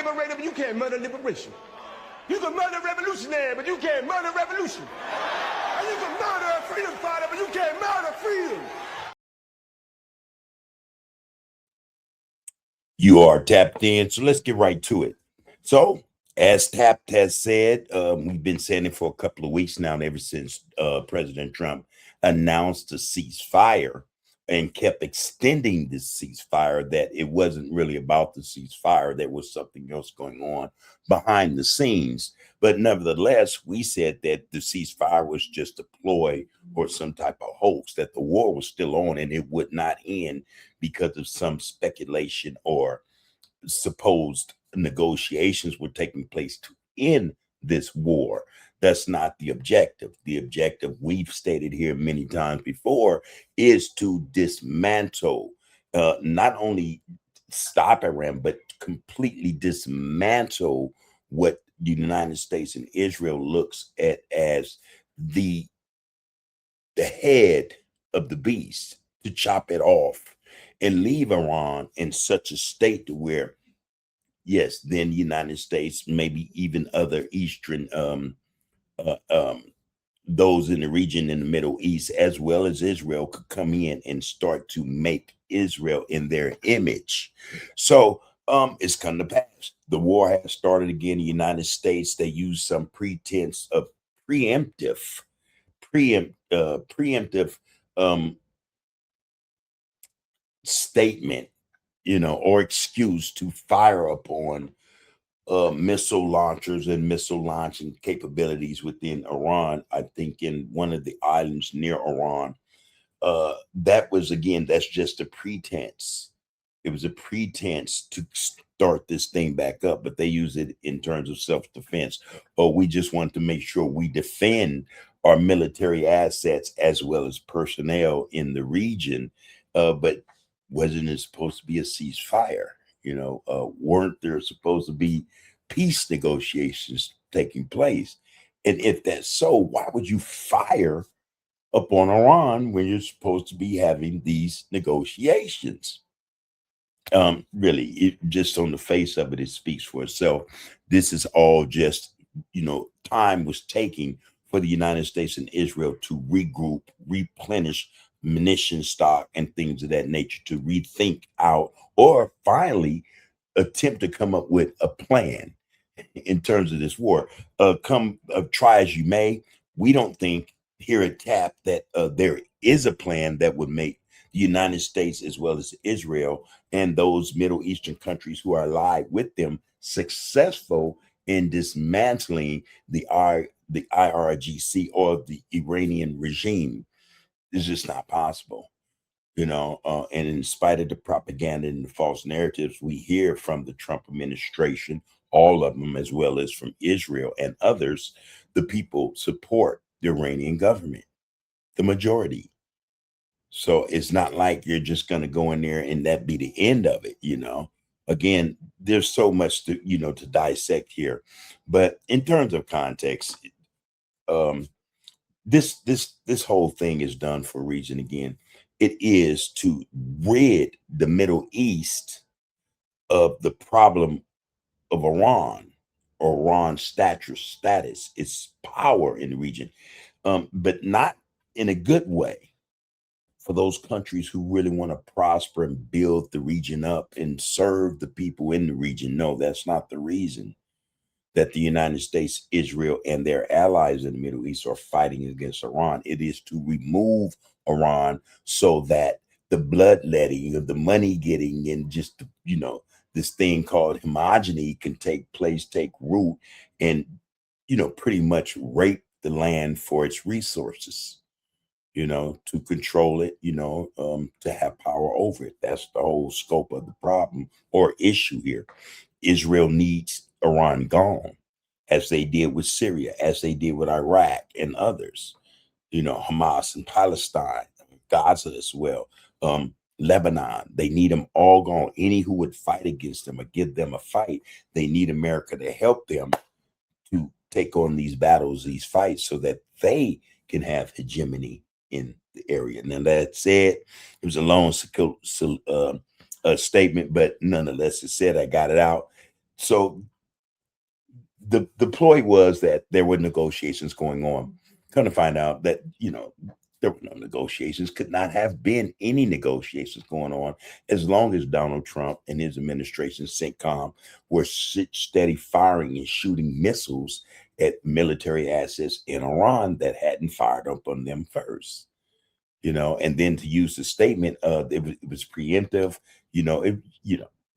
liberator, but you can't murder liberation. You can murder revolutionary, but you can't murder revolution. And you can murder a freedom fighter, but you can't murder freedom. You are tapped in, so let's get right to it. So, as Tapped has said, we've been saying it for a couple of weeks now, ever since President Trump announced a ceasefire and kept extending this ceasefire, that it wasn't really about the ceasefire. There was something else going on behind the scenes. But nevertheless, we said that the ceasefire was just a ploy or some type of hoax, that the war was still on and it would not end because of some speculation or supposed negotiations were taking place to end this war. That's not the objective. The objective, we've stated here many times before, is to dismantle, not only stop Iran, but completely dismantle what the United States and Israel looks at as the head of the beast, to chop it off and leave Iran in such a state to where, yes, then the United States, maybe even other Eastern, those in the region in the Middle East, as well as Israel, could come in and start to make Israel in their image. So it's come to pass. The war has started again. The United States, they use some pretense of preemptive statement, or excuse to fire upon missile launchers and missile launching capabilities within Iran. I think in one of the islands near Iran. That's just a pretense. It was a pretense to start this thing back up, but they use it in terms of self-defense. Or we just want to make sure we defend our military assets as well as personnel in the region. But wasn't it supposed to be a ceasefire? Weren't there supposed to be peace negotiations taking place? And if that's so, why would you fire upon Iran when you're supposed to be having these negotiations? Really, just on the face of it, it speaks for itself. This is all just, time was taking for the United States and Israel to regroup, replenish munition stock and things of that nature, to rethink out or finally attempt to come up with a plan in terms of this war. Try as you may, we don't think here at TAP that there is a plan that would make the United States as well as Israel and those Middle Eastern countries who are allied with them successful in dismantling the IRGC or the Iranian regime. It's just not possible, and in spite of the propaganda and the false narratives we hear from the Trump administration, all of them, as well as from Israel and others, the people support the Iranian government, the majority. So it's not like you're just going to go in there and that be the end of it, Again, there's so much to, to dissect here. But in terms of context, this whole thing is done for a reason. Again, it is to rid the Middle East of the problem of Iran, or Iran's status, its power in the region, but not in a good way for those countries who really want to prosper and build the region up and serve the people in the region. No, that's not the reason that the United States, Israel, and their allies in the Middle East are fighting against Iran. It is to remove Iran so that the bloodletting of the money getting and just, this thing called homogeny can take place, take root, and, pretty much rape the land for its resources, to control it, to have power over it. That's the whole scope of the problem or issue here. Israel needs Iran gone, as they did with Syria, as they did with Iraq and others, Hamas and Palestine, Gaza as well, Lebanon. They need them all gone. Any who would fight against them or give them a fight, they need America to help them to take on these battles, these fights, so that they can have hegemony in the area. Now, that said, it was a long statement, but nonetheless, it said, I got it out. So the ploy was that there were negotiations going on. Come to find out that, there were no negotiations, could not have been any negotiations going on as long as Donald Trump and his administration, CENTCOM, were steady firing and shooting missiles at military assets in Iran that hadn't fired up on them first. And then to use the statement, it was preemptive.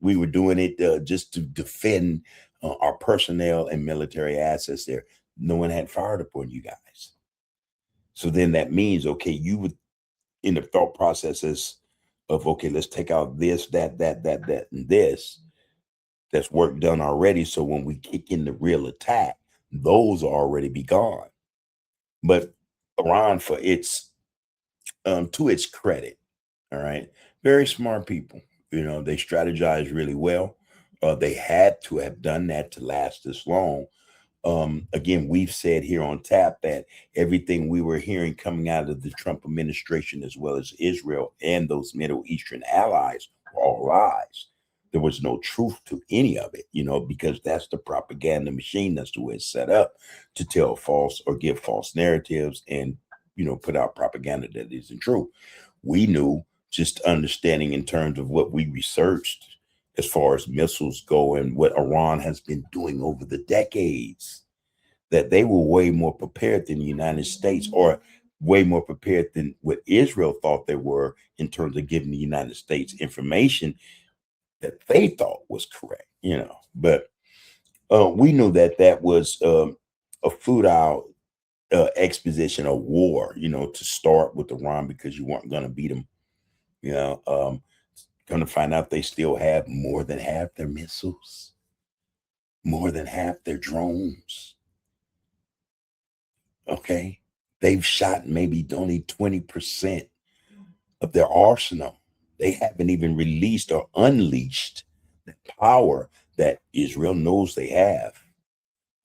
We were doing it just to defend our personnel and military assets there. No one had fired upon you guys. So then that means, okay, you would, in the thought processes of, okay, let's take out this, that, and this. That's work done already. So when we kick in the real attack, those will already be gone. But Iran, for its to its credit, all right, very smart people. They strategize really well. They had to have done that to last this long. Again, we've said here on Tap that everything we were hearing coming out of the Trump administration, as well as Israel and those Middle Eastern allies, were all lies. There was no truth to any of it, because that's the propaganda machine. That's the way it's set up to tell false or give false narratives and, put out propaganda that isn't true. We knew, just understanding in terms of what we researched as far as missiles go and what Iran has been doing over the decades, that they were way more prepared than the United States, or way more prepared than what Israel thought they were, in terms of giving the United States information that they thought was correct, But we knew that was a futile exposition of war, to start with Iran, because you weren't going to beat them. Going to find out they still have more than half their missiles, more than half their drones. Okay. They've shot maybe only 20% of their arsenal. They haven't even released or unleashed the power that Israel knows they have,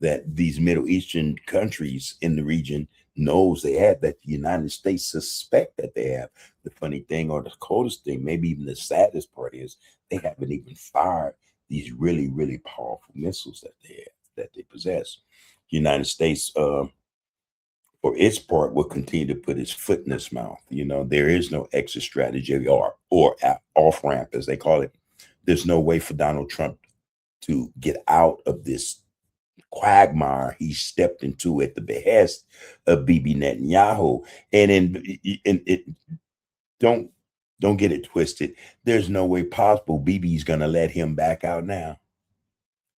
that these Middle Eastern countries in the region knows they have, that the United States suspect that they have. The funny thing, or the coldest thing, maybe even the saddest part, is they haven't even fired these really, really powerful missiles that they possess. The United States, for its part, will continue to put its foot in its mouth. There is no exit strategy or off ramp, as they call it. There's no way for Donald Trump to get out of this quagmire he stepped into at the behest of Bibi Netanyahu. And it don't get it twisted. There's no way possible Bibi's gonna let him back out now.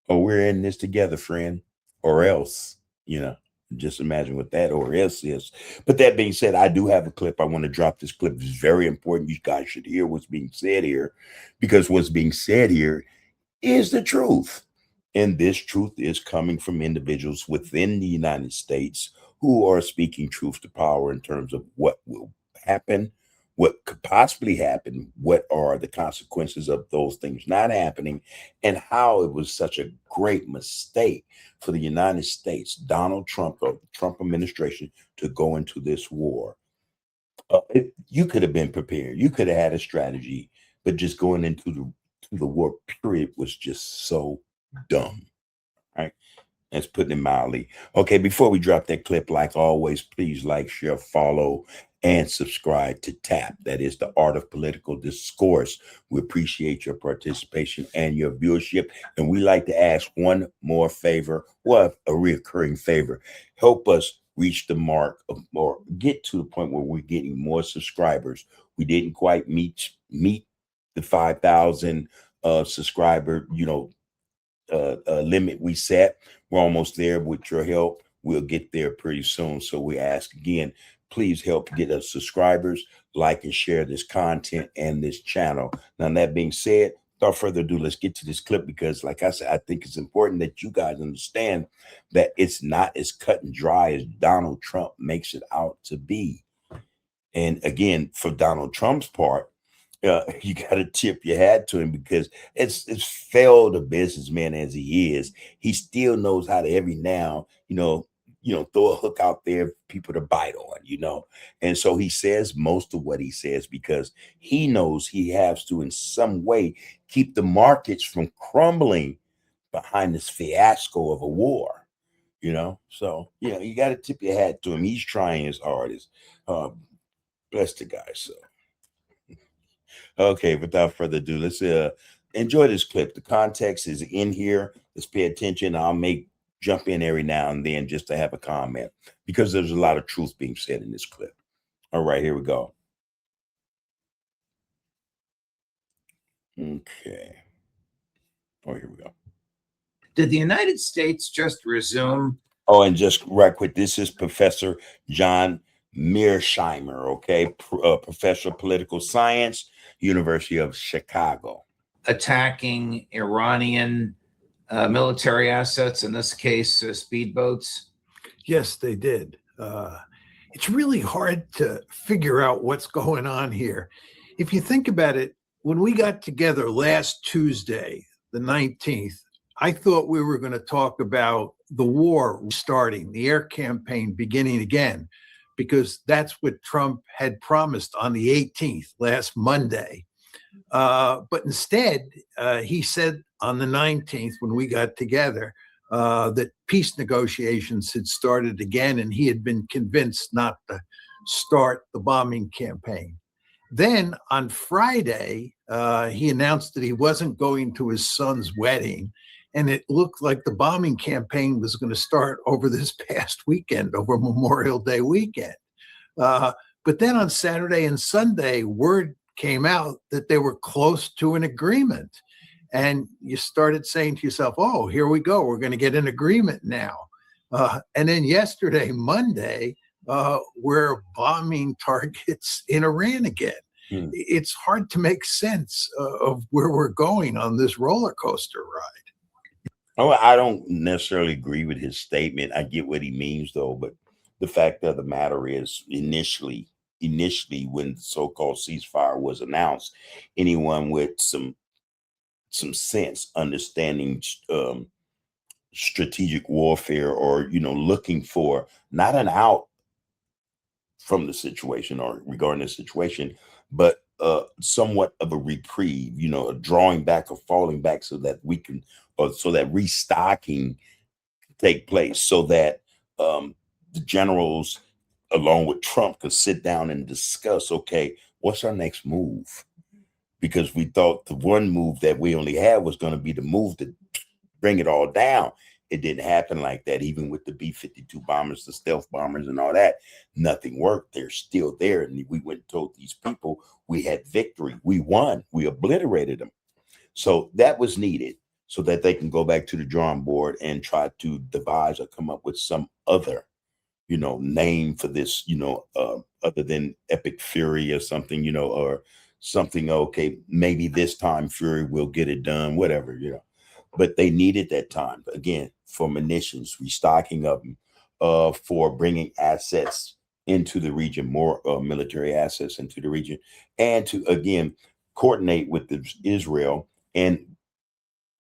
Oh, we're in this together, friend, or else. Just imagine what that or else is. But that being said, I do have a clip. I want to drop this clip. It's very important. You guys should hear what's being said here, because what's being said here is the truth. And this truth is coming from individuals within the United States who are speaking truth to power in terms of what will happen, what could possibly happen, what are the consequences of those things not happening, and how it was such a great mistake for the United States, Donald Trump, or the Trump administration, to go into this war. You could have been prepared. You could have had a strategy, but just going into the war, period, was just so dumb. Right? That's putting it mildly. Okay, before we drop that clip, like always, please like, share, follow, and subscribe to TAP. That is the Art of Political Discourse. We appreciate your participation and your viewership. And we like to ask one more favor, or a reoccurring favor. Help us reach the mark of, or get to the point where we're getting more subscribers. We didn't quite meet the 5,000 subscriber, limit we set. We're almost there. With your help, we'll get there pretty soon. So we ask again, please help get us subscribers, like and share this content and this channel. Now, that being said, without further ado, let's get to this clip, because like I said, I think it's important that you guys understand that it's not as cut and dry as Donald Trump makes it out to be. And again, for Donald Trump's part, you got to tip your hat to him, because it's failed a businessman as he is. He still knows how to every now, throw a hook out there for people to bite on, And so he says most of what he says because he knows he has to, in some way, keep the markets from crumbling behind this fiasco of a war, you know. So, you know, you got to tip your hat to him. He's trying his hardest. Bless the guy. So, okay, without further ado, let's enjoy this clip. The context is in here. Let's pay attention. I'll jump in every now and then just to have a comment because there's a lot of truth being said in this clip. All right, here we go. Okay. Oh, here we go. Did the United States just resume? Oh, and just right quick, this is Professor John Mearsheimer, okay, professor of political science, University of Chicago. Attacking Iranian military assets, in this case, speedboats? Yes, they did. It's really hard to figure out what's going on here. If you think about it, when we got together last Tuesday, the 19th, I thought we were going to talk about the war starting, the air campaign beginning again, because that's what Trump had promised on the 18th, last Monday. But instead, he said on the 19th, when we got together, that peace negotiations had started again, and he had been convinced not to start the bombing campaign. Then on Friday, he announced that he wasn't going to his son's wedding, and it looked like the bombing campaign was going to start over this past weekend, over Memorial Day weekend. But then on Saturday and Sunday, word came out that they were close to an agreement. And you started saying to yourself, oh, here we go. We're going to get an agreement now. And then yesterday, Monday, we're bombing targets in Iran again. It's hard to make sense of where we're going on this roller coaster ride. Oh, I don't necessarily agree with his statement. I get what he means, though. But the fact of the matter is, initially, when the so-called ceasefire was announced, anyone with some sense, understanding strategic warfare, or, you know, looking for not an out from the situation or regarding the situation, but somewhat of a reprieve, you know, a drawing back or falling back so that we can, or so that restocking can take place, so that the generals, along with Trump, could sit down and discuss, okay, what's our next move? Because we thought the one move that we only had was going to be the move to bring it all down. It didn't happen like that. Even with the B-52 bombers, the stealth bombers and all that, nothing worked. They're still there. And we went and told these people we had victory. We won. We obliterated them. So that was needed so that they can go back to the drawing board and try to devise or come up with some other, you know, name for this, you know, other than Epic Fury or something, you know, or something. Okay, maybe this time Fury will get it done, whatever, you know. But they needed that time, again, for munitions, restocking of them, for bringing assets into the region, more military assets into the region, and to, again, coordinate with Israel and,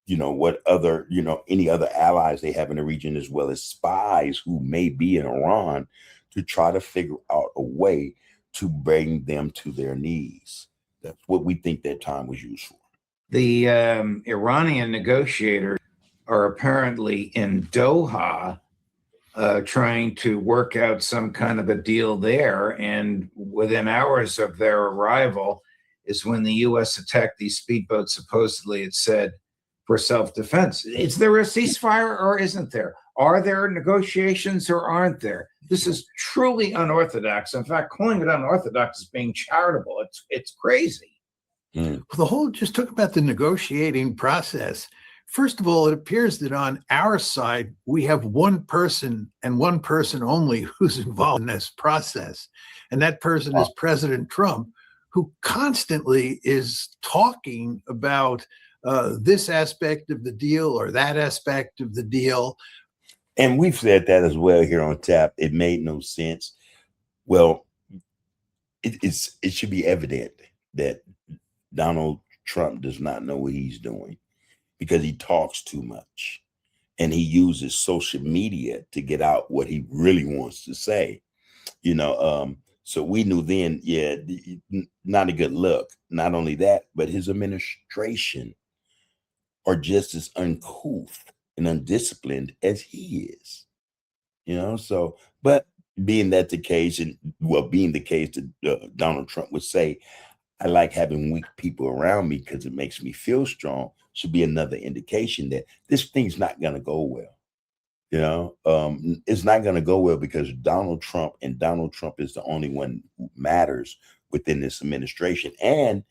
you know, what other, you know, any other allies they have in the region, as well as spies who may be in Iran, to try to figure out a way to bring them to their knees. That's what we think that time was used for. The Iranian negotiators are apparently in Doha trying to work out some kind of a deal there. And within hours of their arrival is when the U.S. attacked these speedboats, supposedly, it said, for self-defense. Is there a ceasefire or isn't there? Are there negotiations or aren't there? This is truly unorthodox. In fact, calling it unorthodox is being charitable. It's crazy. Well, just talk about the negotiating process. First of all, it appears that on our side, we have one person and one person only who's involved in this process. And that person is President Trump, who constantly is talking about this aspect of the deal or that aspect of the deal. And we've said that as well here on Tap. It made no sense. Well, it should be evident that Donald Trump does not know what he's doing, because he talks too much and he uses social media to get out what he really wants to say, you know. So we knew then, yeah, not a good look. Not only that, but his administration are just as uncouth and undisciplined as he is. So, but being that the case, and well, being the case that Donald Trump would say, I like having weak people around me because it makes me feel strong, should be another indication that this thing's not going to go well. It's not going to go well because Donald Trump is the only one who matters within this administration and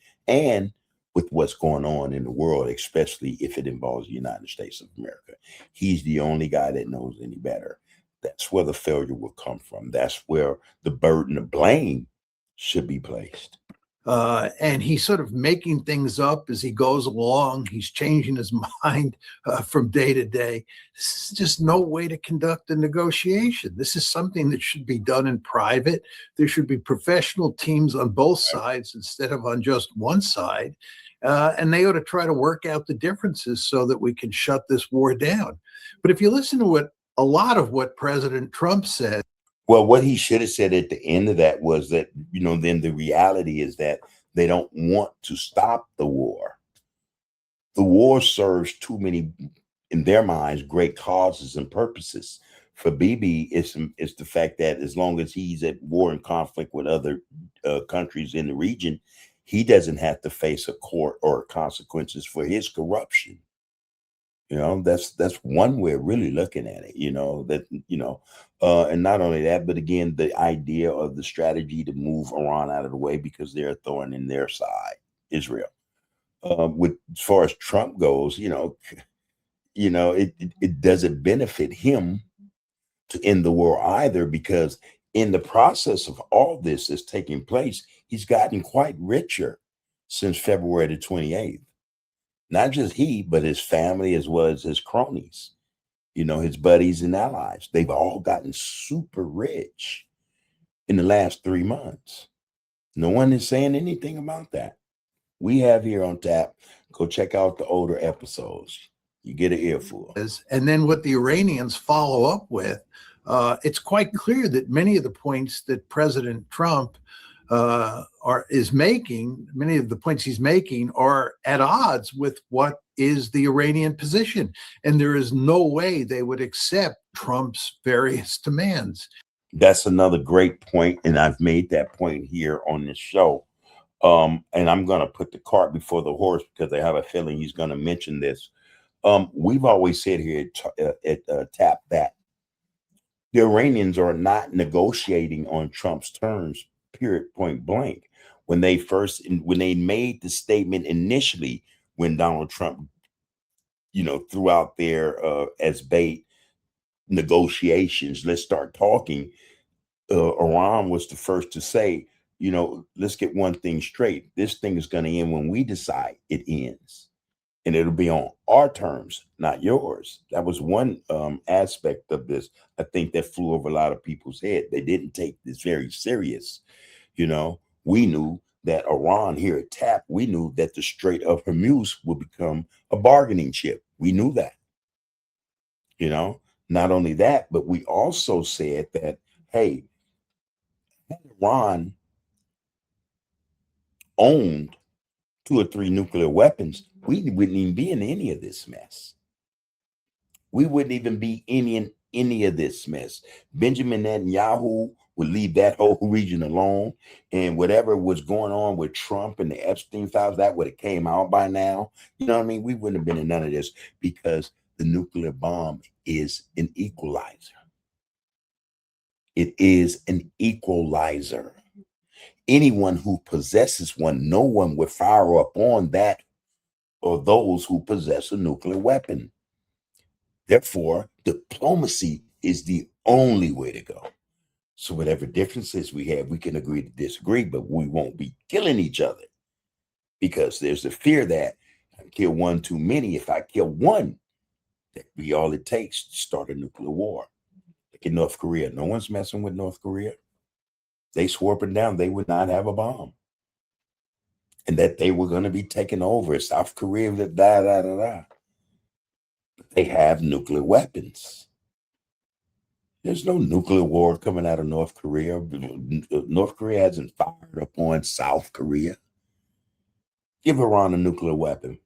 with what's going on in the world, especially if it involves the United States of America. He's the only guy that knows any better. That's where the failure will come from. That's where the burden of blame should be placed. And he's sort of making things up as he goes along. He's changing his mind from day to day. This is just no way to conduct a negotiation. This is something that should be done in private. There should be professional teams on both sides instead of on just one side. And they ought to try to work out the differences so that we can shut this war down. But if you listen to a lot of what President Trump said, well, what he should have said at the end of that was that, then the reality is that they don't want to stop the war. The war serves too many, in their minds, great causes and purposes. For Bibi, it's the fact that as long as he's at war and conflict with other countries in the region, he doesn't have to face a court or consequences for his corruption. That's one way of really looking at it, and not only that, but again, the idea of the strategy to move Iran out of the way because they're a thorn in their side, Israel. As far as Trump goes, it doesn't benefit him to end the war either, because in the process of all this that's taking place, he's gotten quite richer since February the 28th. Not just he, but his family as well as his cronies, his buddies and allies. They've all gotten super rich in the last 3 months. No one is saying anything about that. We have here on tap. Go check out the older episodes. You get an earful. And then what the Iranians follow up with, it's quite clear that many of the points that President Trump is making, many of the points he's making are at odds with what is the Iranian position. And there is no way they would accept Trump's various demands. That's another great point, and I've made that point here on this show. And I'm going to put the cart before the horse because I have a feeling he's going to mention this. We've always said here at TAP that the Iranians are not negotiating on Trump's terms, period, point blank. When they made the statement initially, when Donald Trump, threw out there as bait negotiations, let's start talking. Iran was the first to say, let's get one thing straight. This thing is going to end when we decide it ends. And it'll be on our terms, not yours. That was one aspect of this, I think, that flew over a lot of people's head. They didn't take this very serious. We knew that Iran here at TAP, we knew that the Strait of Hormuz will become a bargaining chip. We knew that. Not only that, but we also said that, hey, Iran owned 2 or 3 nuclear weapons, we wouldn't even be in any of this mess. We wouldn't even be in any of this mess. Benjamin Netanyahu would leave that whole region alone, and whatever was going on with Trump and the Epstein files, that would have came out by now. You know what I mean? We wouldn't have been in none of this because the nuclear bomb is an equalizer. It is an equalizer. Anyone who possesses one, no one would fire up on that or those who possess a nuclear weapon. Therefore, diplomacy is the only way to go. So whatever differences we have, we can agree to disagree, but we won't be killing each other because there's the fear that I kill one too many. If I kill one, that be all it takes to start a nuclear war. Like in North Korea, no one's messing with North Korea. They swore up and down they would not have a bomb, and that they were going to be taken over. South Korea, But they have nuclear weapons. There's no nuclear war coming out of North Korea. North Korea hasn't fired upon South Korea. Give Iran a nuclear weapon.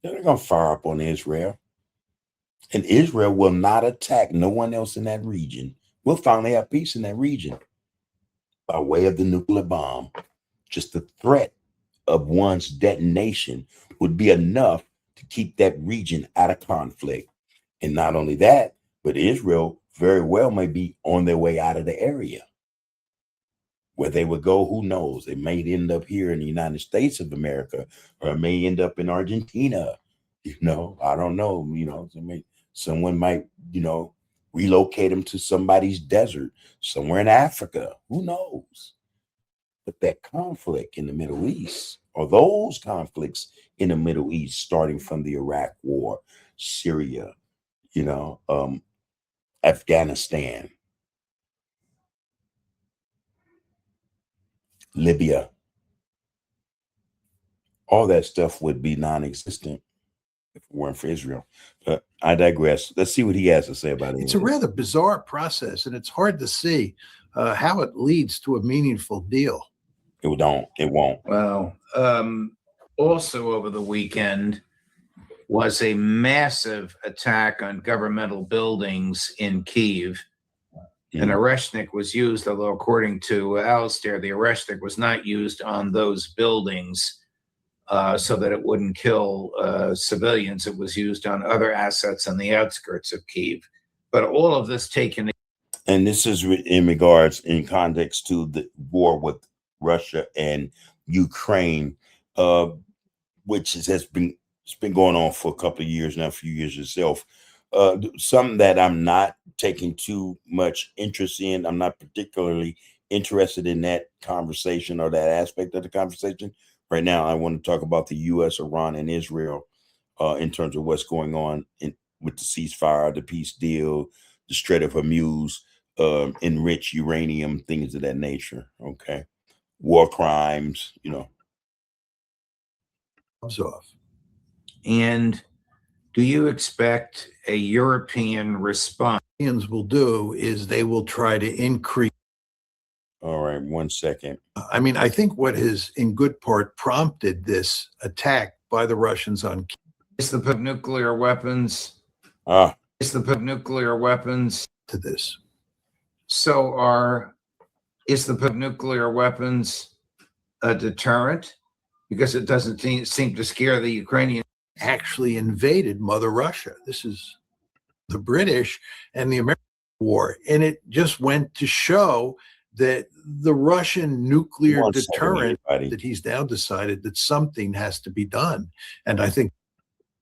They're going to fire up on Israel. And Israel will not attack no one else in that region. We'll finally have peace in that region by way of the nuclear bomb. Just the threat of one's detonation would be enough to keep that region out of conflict. And not only that, but Israel very well may be on their way out of the area. Where they would go, who knows? They may end up here in the United States of America, or it may end up in Argentina. I don't know. Someone might, relocate them to somebody's desert somewhere in Africa. Who knows? But that conflict in the Middle East, or those conflicts in the Middle East, starting from the Iraq War, Syria, Afghanistan, Libya, all that stuff would be non-existent if it weren't for Israel. But I digress. Let's see what he has to say about it. It's a rather bizarre process, and it's hard to see how it leads to a meaningful deal. It won't. Well, also over the weekend was a massive attack on governmental buildings in Kyiv. An Areshnik was used, although according to Alistair, the Areshnik was not used on those buildings so that it wouldn't kill civilians. It was used on other assets on the outskirts of Kyiv. But all of this taken. And this is in context to the war with Russia and Ukraine, which has been going on for a couple of years now, a few years itself. Something that I'm not taking too much interest in. I'm not particularly interested in that conversation or that aspect of the conversation. Right now, I want to talk about the U.S., Iran, and Israel in terms of what's going on with the ceasefire, the peace deal, the Strait of Hormuz, enriched uranium, things of that nature. Okay. War crimes, Off. And do you expect a European response? Will do is they will try to increase. All right, 1 second. I mean, I think what has in good part prompted this attack by the Russians on Is the nuclear weapons? Is the nuclear weapons to this? So is the nuclear weapons a deterrent? Because it doesn't seem to scare the Ukrainians. Actually invaded Mother Russia. This is the British and the American war. And it just went to show that the Russian nuclear deterrent, that he's now decided that something has to be done. And I think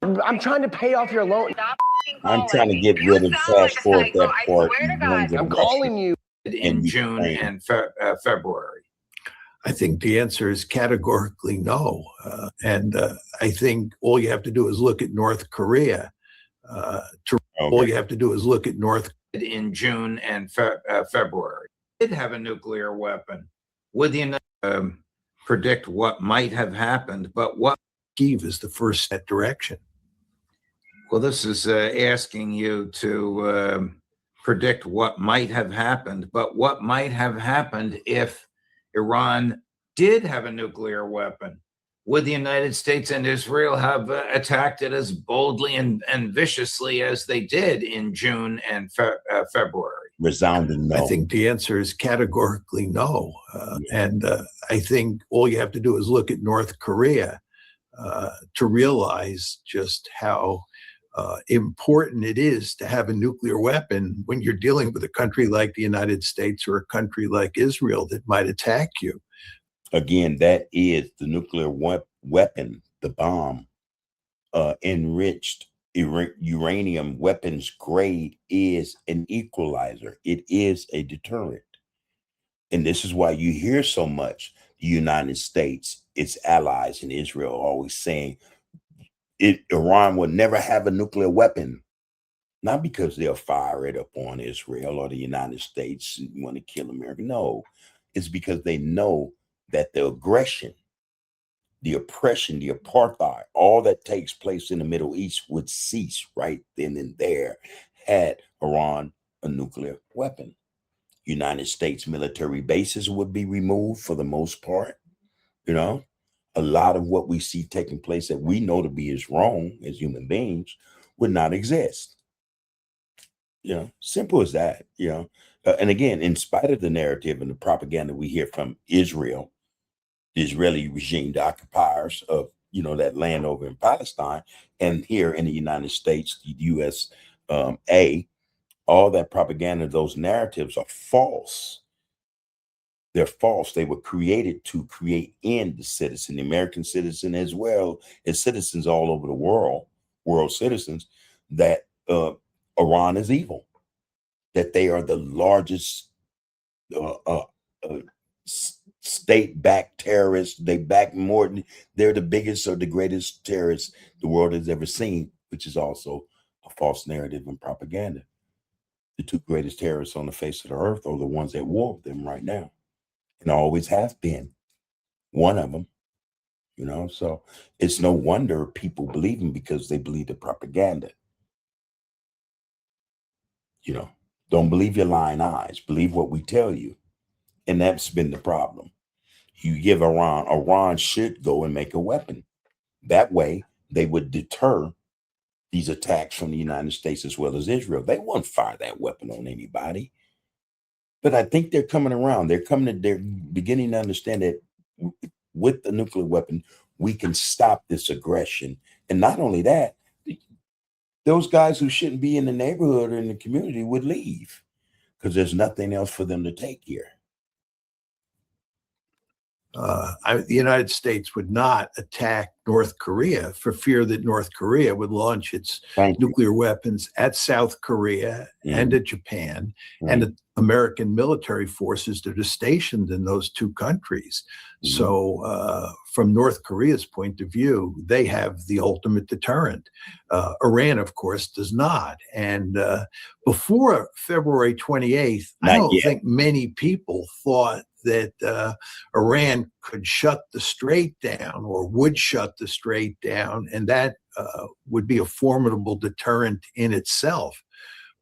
I'm trying to pay off your loan. I'm trying to get rid of fast forward that part. I'm calling you. In June and February. I think the answer is categorically no. And I think all you have to do is look at North Korea. All you have to do is look at in June and February. Did have a nuclear weapon. Would the predict what might have happened, but what Kyiv is the first step direction. Well, this is asking you to predict what might have happened, but what might have happened if Iran did have a nuclear weapon? Would the United States and Israel have attacked it as boldly and viciously as they did in June and February? Resounding no. I think the answer is categorically no. And I think all you have to do is look at North Korea to realize just how important it is to have a nuclear weapon when you're dealing with a country like the United States or a country like Israel that might attack you. Again, that is the nuclear weapon, the bomb, enriched uranium weapons grade is an equalizer. It is a deterrent. And this is why you hear so much the United States, its allies in Israel always saying Iran will never have a nuclear weapon. Not because they'll fire it up on Israel or the United States and want to kill America. No, it's because they know that the aggression, the oppression, the apartheid, all that takes place in the Middle East would cease right then and there had Iran a nuclear weapon. United States military bases would be removed for the most part, a lot of what we see taking place that we know to be is wrong as human beings would not exist. Simple as that. And again, in spite of the narrative and the propaganda we hear from Israel, the Israeli regime, the occupiers of that land over in Palestine, and here in the United States, the USA, all that propaganda, those narratives are false. They're false. They were created to create in the citizen, the American citizen, as well as citizens all over the world citizens, that Iran is evil, that they are the largest state-backed terrorists. They back more than, they're the biggest or the greatest terrorists the world has ever seen, which is also a false narrative and propaganda. The two greatest terrorists on the face of the earth are the ones at war with them right now, and always have been one of them. So it's no wonder people believe them, because they believe the propaganda. Don't believe your lying eyes, believe what we tell you. And that's been the problem. You give Iran should go and make a weapon. That way they would deter these attacks from the United States as well as Israel. They won't fire that weapon on anybody. But I think they're coming around. They're beginning to understand that with the nuclear weapon, we can stop this aggression. And not only that, those guys who shouldn't be in the neighborhood or in the community would leave, because there's nothing else for them to take here. The United States would not attack North Korea for fear that North Korea would launch its nuclear weapons at South Korea and at Japan and the American military forces that are stationed in those two countries. So from North Korea's point of view, they have the ultimate deterrent. Iran, of course, does not. And before February 28th, I don't think many people thought that Iran could shut the Strait down or would shut the Strait down, and that would be a formidable deterrent in itself.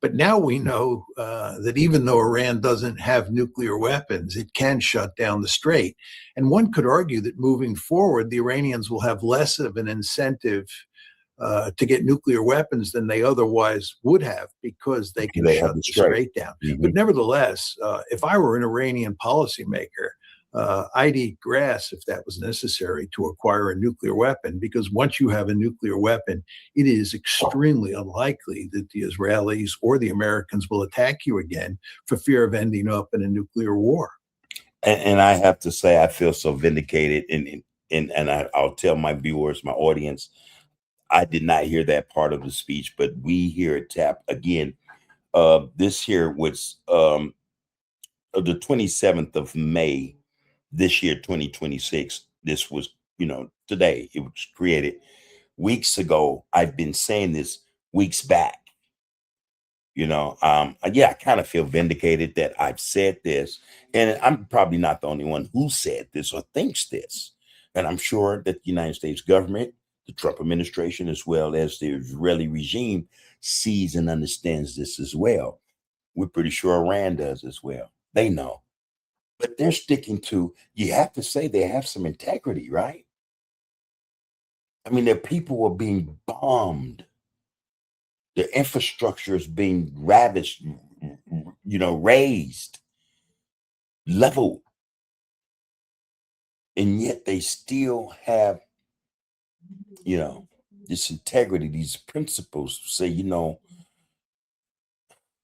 But now we know that even though Iran doesn't have nuclear weapons, it can shut down the Strait. And one could argue that moving forward, the Iranians will have less of an incentive to get nuclear weapons than they otherwise would have, because they can shut the Strait down. But nevertheless, if I were an Iranian policymaker, I'd eat grass if that was necessary to acquire a nuclear weapon, because once you have a nuclear weapon, it is extremely unlikely that the Israelis or the Americans will attack you again for fear of ending up in a nuclear war. And I have to say, I feel so vindicated. And I'll tell my viewers, my audience, I did not hear that part of the speech, but we hear it tap again. This here was the 27th of May, this year, 2026. This was, today. It was created weeks ago. I've been saying this weeks back. I kind of feel vindicated that I've said this, and I'm probably not the only one who said this or thinks this. And I'm sure that the United States government, the Trump administration, as well as the Israeli regime, sees and understands this as well. We're pretty sure Iran does as well. They know. But they're sticking to, you have to say they have some integrity, right? I mean, their people are being bombed. Their infrastructure is being ravished, raised, leveled. And yet they still have, this integrity, these principles to say,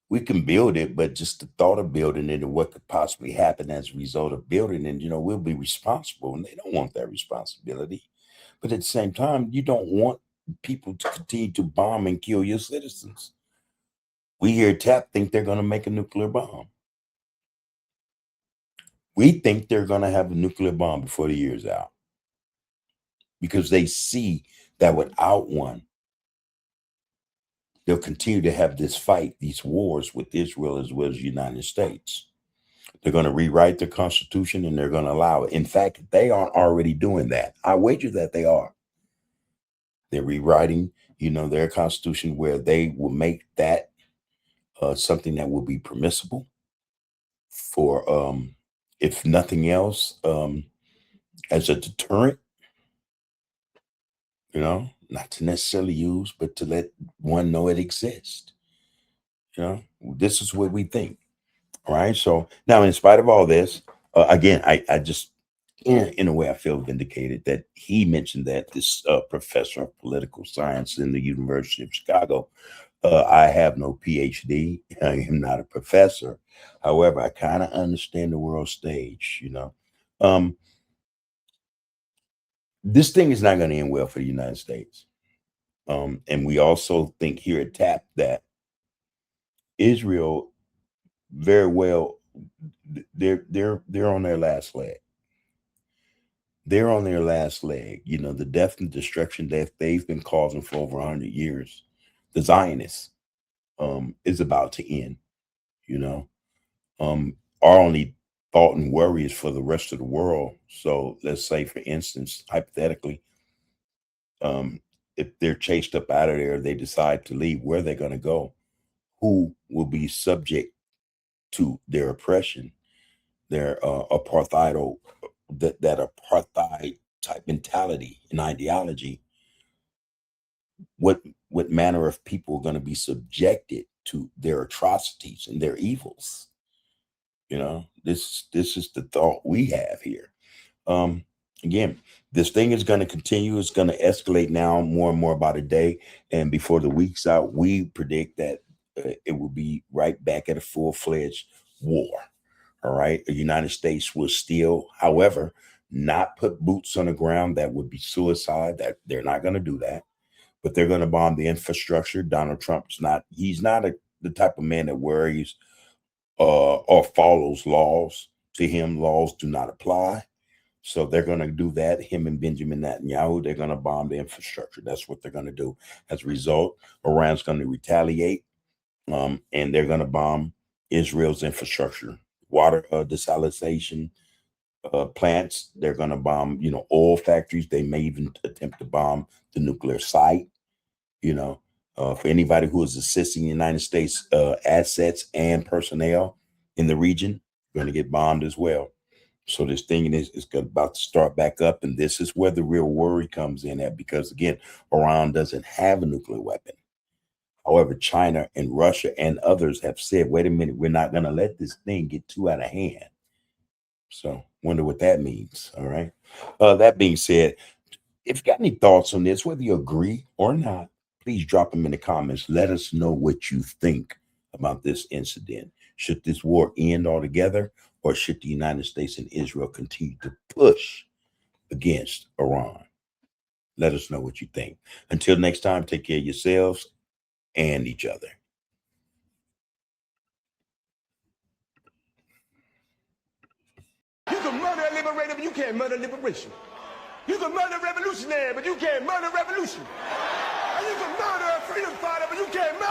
we can build it, but just the thought of building it and what could possibly happen as a result of building it, we'll be responsible. And they don't want that responsibility. But at the same time, you don't want people to continue to bomb and kill your citizens. We here at TAP think they're going to make a nuclear bomb. We think they're going to have a nuclear bomb before the year's out, because they see that without one, they'll continue to have this fight, these wars with Israel as well as the United States. They're going to rewrite the Constitution, and they're going to allow it. In fact, they are already doing that. I wager that they are. They're rewriting, their Constitution, where they will make that something that will be permissible for, if nothing else, as a deterrent you know, not to necessarily use, but to let one know it exists. You know, this is what we think. All right. So now, in spite of all this, again, I just, in a way, I feel vindicated that he mentioned that this professor of political science in the University of Chicago. I have no PhD. I am not a professor. However, I kind of understand the world stage. You know, um, this thing is not going to end well for the United States. And we also think here at TAP that Israel very well they're on their last leg. They're on their last leg. You know, the death and destruction that they've been causing for over 100 years, the Zionists, is about to end. You know, our only thought and worry is for the rest of the world. So let's say, for instance, hypothetically, if they're chased up out of there, they decide to leave, where they're going to go, who will be subject to their oppression, their apartheid, that apartheid type mentality and ideology. What manner of people are going to be subjected to their atrocities and their evils? You know, this is the thought we have here. Again, this thing is going to continue. It's going to escalate now more and more by the day. And before the week's out, we predict that it will be right back at a full-fledged war. All right. The United States will still, however, not put boots on the ground. That would be suicide. That they're not going to do that. But they're going to bomb the infrastructure. Donald Trump's not, he's not the type of man that worries or follows laws. To him, laws do not apply. So they're going to do that. Him and Benjamin Netanyahu, they're going to bomb the infrastructure. That's what they're going to do. As a result, Iran's going to retaliate, and they're going to bomb Israel's infrastructure, water desalination plants. They're going to bomb, you know, oil factories. They may even attempt to bomb the nuclear site. You know, for anybody who is assisting the United States assets and personnel in the region, going to get bombed as well. So this thing is about to start back up, and this is where the real worry comes in at, because again, Iran doesn't have a nuclear weapon. However, China and Russia and others have said, wait a minute, we're not going to let this thing get too out of hand. So wonder what that means. All right. That being said, if you got any thoughts on this, whether you agree or not, please drop them in the comments. Let us know what you think about this incident. Should this war end altogether, or should the United States and Israel continue to push against Iran? Let us know what you think. Until next time, take care of yourselves and each other. You can murder a liberator, but you can't murder liberation. You can murder a revolutionary, but you can't murder revolution. And you can murder a freedom fighter, but you can't murder